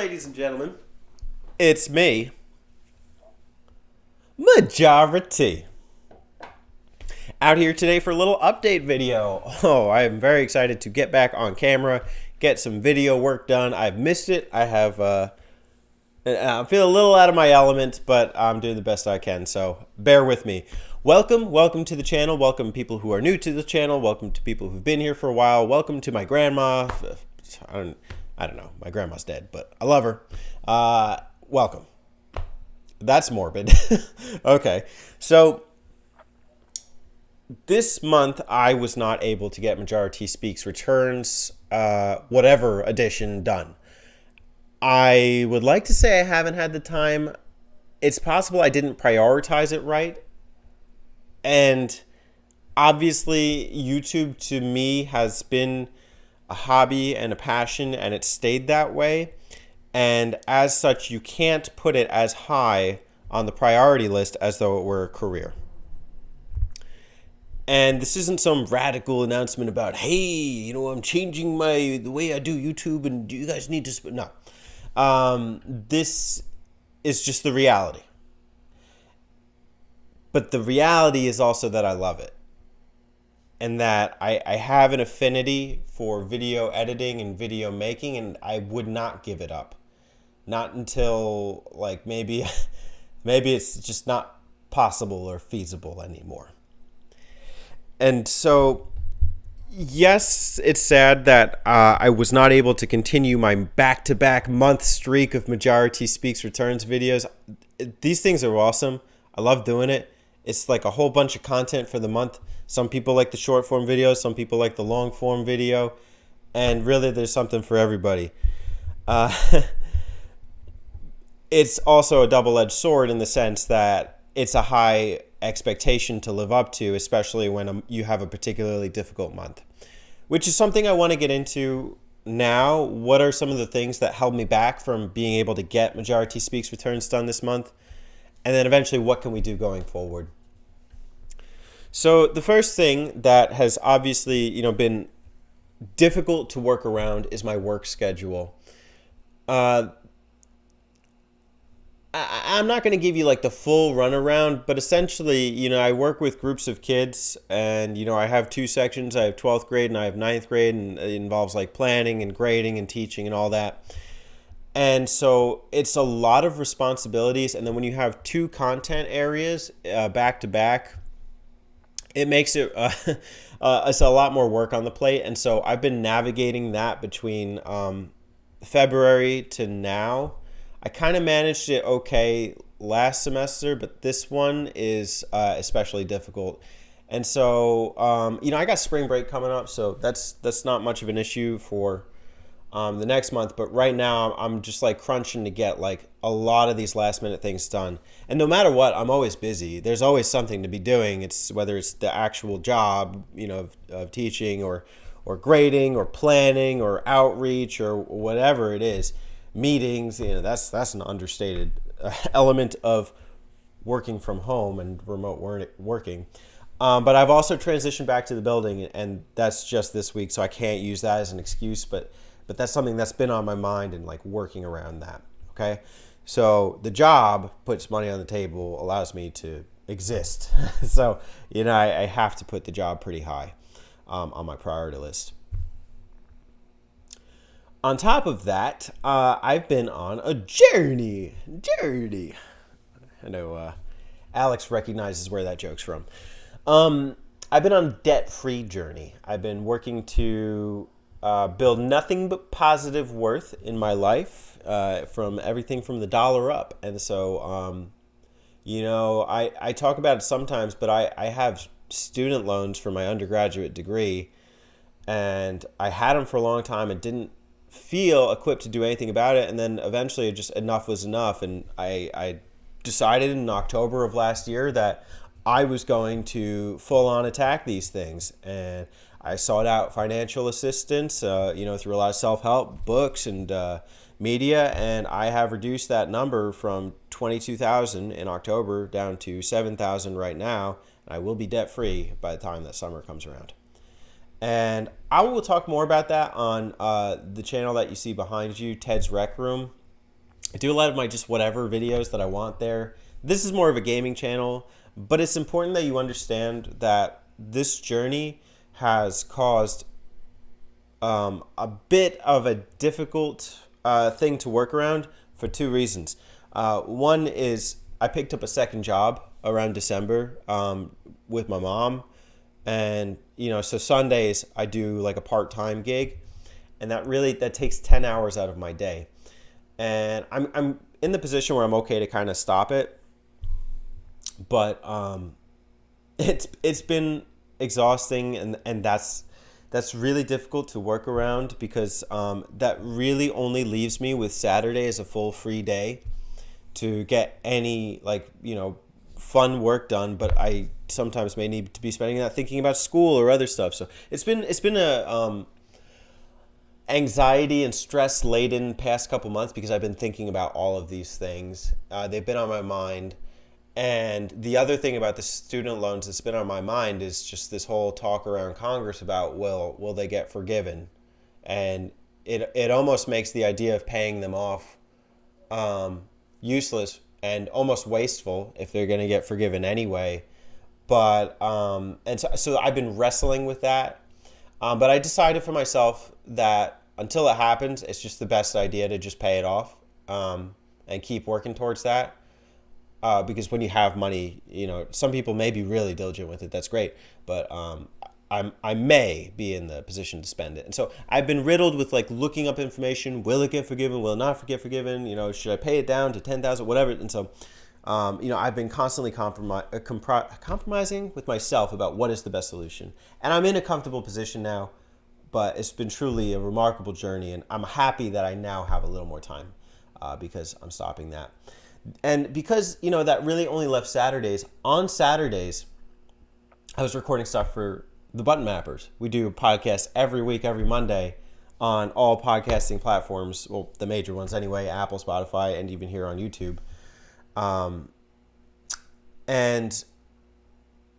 ladies and gentlemen. It's me, Majority. Out here today for a little update video. Oh, I am very excited to get back on camera, get some video work done. I've missed it. I have, I'm feeling a little out of my element, but I'm doing the best I can, so bear with me. Welcome to the channel. Welcome people who are new to the channel. Welcome to people who've been here for a while. Welcome to my grandma. I don't know. My grandma's dead, but I love her. Welcome. That's morbid. Okay. So this month I was not able to get Majority Speaks Returns, whatever edition done. I would like to say I haven't had the time. It's possible I didn't prioritize it right. And obviously YouTube to me has been a hobby and a passion, and it stayed that way. And as such, you can't put it as high on the priority list as though it were a career. And this isn't some radical announcement about, hey, you know, I'm changing the way I do YouTube and you guys need to, no. This is just the reality. But the reality is also that I love it. And that I have an affinity for video editing and video making, and I would not give it up. Not until, like, maybe it's just not possible or feasible anymore. And so, yes, it's sad that I was not able to continue my back-to-back month streak of Majority Speaks Returns videos. These things are awesome. I love doing it. It's like a whole bunch of content for the month. Some people like the short form video. Some people like the long form video. And really, there's something for everybody. It's also a double-edged sword in the sense that it's a high expectation to live up to, especially when you have a particularly difficult month, which is something I want to get into now. What are some of the things that held me back from being able to get Majority Speaks Returns done this month? And then eventually, what can we do going forward? So the first thing that has obviously, been difficult to work around is my work schedule. I'm not going to give you like the full runaround, but essentially, I work with groups of kids, and, I have two sections. I have 12th grade and I have 9th grade, and it involves like planning and grading and teaching and all that. And so it's a lot of responsibilities. And then when you have two content areas back to back, it makes it it's a lot more work on the plate. And so I've been navigating that between February to now. I kind of managed it okay last semester, but this one is especially difficult. And so, I got spring break coming up, so that's not much of an issue for the next month. But right now, I'm just like crunching to get like a lot of these last minute things done. And no matter what, I'm always busy. There's always something to be doing. It's whether it's the actual job, of teaching or grading or planning or outreach or whatever it is. Meetings, that's an understated element of working from home and remote working. But I've also transitioned back to the building, and that's just this week, so I can't use that as an excuse. But that's something that's been on my mind and like working around that. Okay, so the job puts money on the table, allows me to exist. So I have to put the job pretty high on my priority list. On top of that, I've been on a journey. I know Alex recognizes where that joke's from. I've been on a debt-free journey. I've been working to build nothing but positive worth in my life, from everything from the dollar up. And so, I talk about it sometimes, but I have student loans for my undergraduate degree, and I had them for a long time and didn't feel equipped to do anything about it. And then eventually just enough was enough. And I decided in October of last year that I was going to full on attack these things. And I sought out financial assistance, through a lot of self-help books and media. And I have reduced that number from 22,000 in October down to 7,000 right now. And I will be debt free by the time that summer comes around. And I will talk more about that on the channel that you see behind you, Ted's Rec Room. I do a lot of my just whatever videos that I want there. This is more of a gaming channel, but it's important that you understand that this journey has caused a bit of a difficult thing to work around for two reasons. One is I picked up a second job around December with my mom, and so Sundays I do like a part-time gig, and that takes 10 hours out of my day, and I'm in the position where I'm okay to kind of stop it, but it's been exhausting, and that's really difficult to work around because that really only leaves me with Saturday as a full free day to get any fun work done. But I sometimes may need to be spending that thinking about school or other stuff. So it's been a anxiety and stress laden past couple months because I've been thinking about all of these things. They've been on my mind. And the other thing about the student loans that's been on my mind is just this whole talk around Congress about will they get forgiven, and it almost makes the idea of paying them off useless and almost wasteful if they're going to get forgiven anyway. But so I've been wrestling with that, but I decided for myself that until it happens, it's just the best idea to just pay it off and keep working towards that. Because when you have money, some people may be really diligent with it. That's great, but I may be in the position to spend it. And so I've been riddled with looking up information. Will it get forgiven? Will it not get forgiven? Should I pay it down to 10,000? Whatever. And so, I've been constantly compromising with myself about what is the best solution. And I'm in a comfortable position now, but it's been truly a remarkable journey, and I'm happy that I now have a little more time because I'm stopping that. And because, that really only left Saturdays, on Saturdays, I was recording stuff for the Button Mappers. We do podcasts every week, every Monday on all podcasting platforms. Well, the major ones anyway, Apple, Spotify, and even here on YouTube. And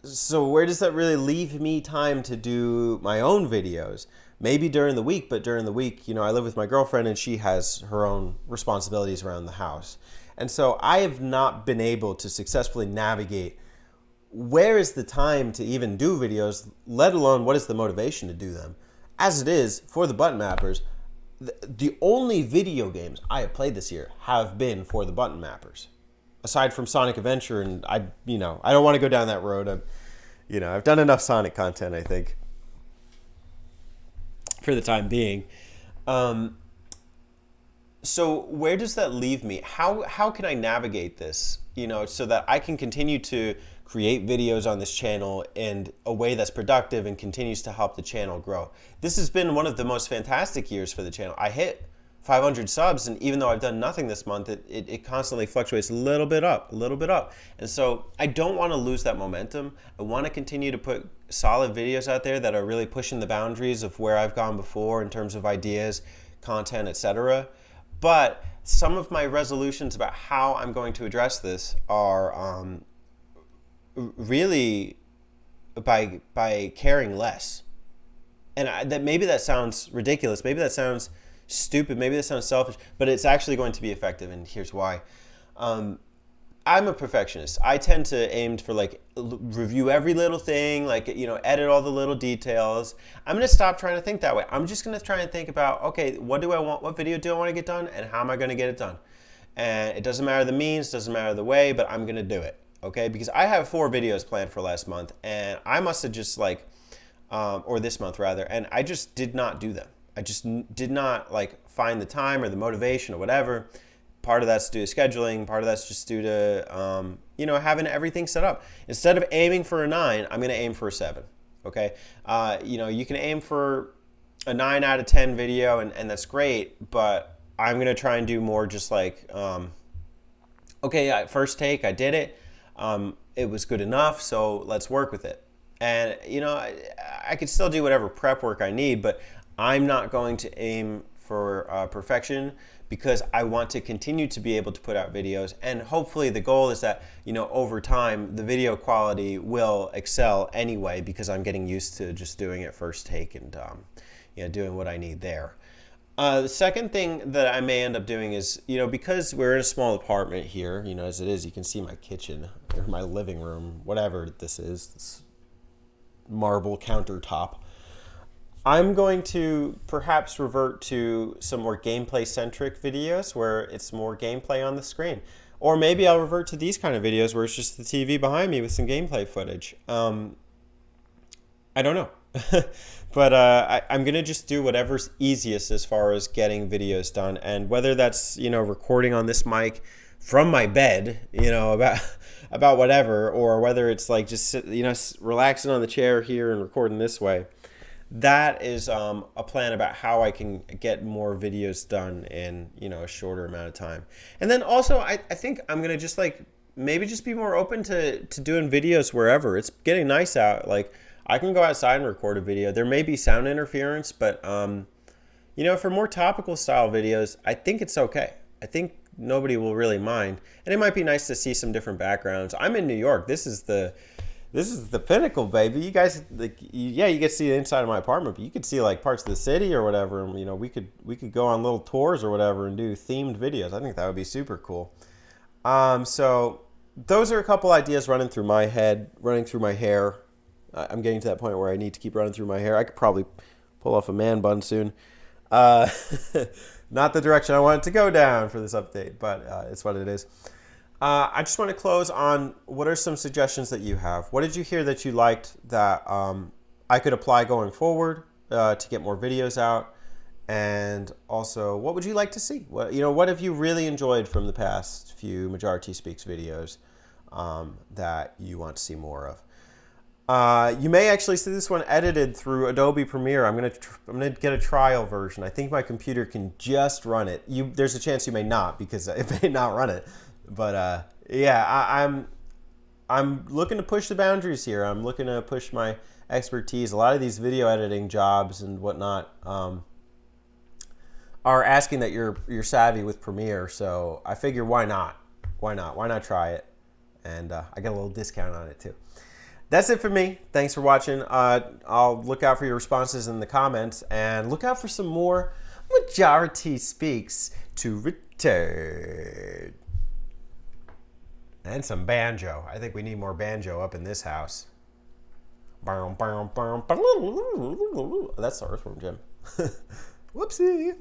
so where does that really leave me time to do my own videos? Maybe during the week, but during the week, I live with my girlfriend and she has her own responsibilities around the house. And so I have not been able to successfully navigate where is the time to even do videos, let alone what is the motivation to do them. As it is, for the Button Mappers, the only video games I have played this year have been for the Button Mappers. Aside from Sonic Adventure, and I don't want to go down that road. I've done enough Sonic content, I think, for the time being. So where does that leave me? How can I navigate this, so that I can continue to create videos on this channel in a way that's productive and continues to help the channel grow? This has been one of the most fantastic years for the channel. I hit 500 subs, and even though I've done nothing this month, it constantly fluctuates a little bit up. And so I don't want to lose that momentum. I want to continue to put solid videos out there that are really pushing the boundaries of where I've gone before in terms of ideas, content, etc. But some of my resolutions about how I'm going to address this are really by caring less. And maybe that sounds ridiculous. Maybe that sounds stupid. Maybe that sounds selfish. But it's actually going to be effective, and here's why. I'm a perfectionist. I tend to aim for review every little thing, edit all the little details. I'm going to stop trying to think that way. I'm just going to try and think about, okay, what do I want? What video do I want to get done? And how am I going to get it done? And it doesn't matter the means, doesn't matter the way, but I'm going to do it. Okay? Because I have 4 videos planned for last month, and I must have just or this month rather, and I just did not do them. I just did not find the time or the motivation or whatever. Part of that's due to scheduling. Part of that's just due to, having everything set up. Instead of aiming for a 9, I'm going to aim for a 7. Okay. You can aim for a 9 out of 10 video, and that's great, but I'm going to try and do more just first take, I did it. It was good enough, so let's work with it. And, I could still do whatever prep work I need, but I'm not going to aim for perfection, because I want to continue to be able to put out videos. And hopefully the goal is that, over time, the video quality will excel anyway, because I'm getting used to just doing it first take and, doing what I need there. The second thing that I may end up doing is, because we're in a small apartment here, as it is, you can see my kitchen or my living room, whatever this is, this marble countertop. I'm going to perhaps revert to some more gameplay centric videos where it's more gameplay on the screen. Or maybe I'll revert to these kind of videos where it's just the TV behind me with some gameplay footage. I don't know. But I'm going to just do whatever's easiest as far as getting videos done. And whether that's, recording on this mic from my bed, about whatever, or whether it's like just, relaxing on the chair here and recording this way. That is a plan about how I can get more videos done in, a shorter amount of time. And then also, I think I'm going to just maybe just be more open to doing videos wherever. It's getting nice out. Like, I can go outside and record a video. There may be sound interference, but, for more topical style videos, I think it's okay. I think nobody will really mind. And it might be nice to see some different backgrounds. I'm in New York. This is the pinnacle, baby. You guys, you get to see the inside of my apartment, but you could see parts of the city or whatever. And, we could go on little tours or whatever and do themed videos. I think that would be super cool. So those are a couple ideas running through my head, running through my hair. I'm getting to that point where I need to keep running through my hair. I could probably pull off a man bun soon. Not the direction I want it to go down for this update, but it's what it is. I just want to close on what are some suggestions that you have. What did you hear that you liked that I could apply going forward to get more videos out? And also, what would you like to see? What have you really enjoyed from the past few Majora Speaks videos that you want to see more of? You may actually see this one edited through Adobe Premiere. I'm gonna get a trial version. I think my computer can just run it. There's a chance you may not, because it may not run it. But I'm looking to push the boundaries here. I'm looking to push my expertise. A lot of these video editing jobs and whatnot are asking that you're savvy with Premiere. So I figure, why not? Why not try it? And I get a little discount on it too. That's it for me. Thanks for watching. I'll look out for your responses in the comments, and look out for some more Majora Speaks to return. And some banjo. I think we need more banjo up in this house. That's the earthworm, Jim. Whoopsie.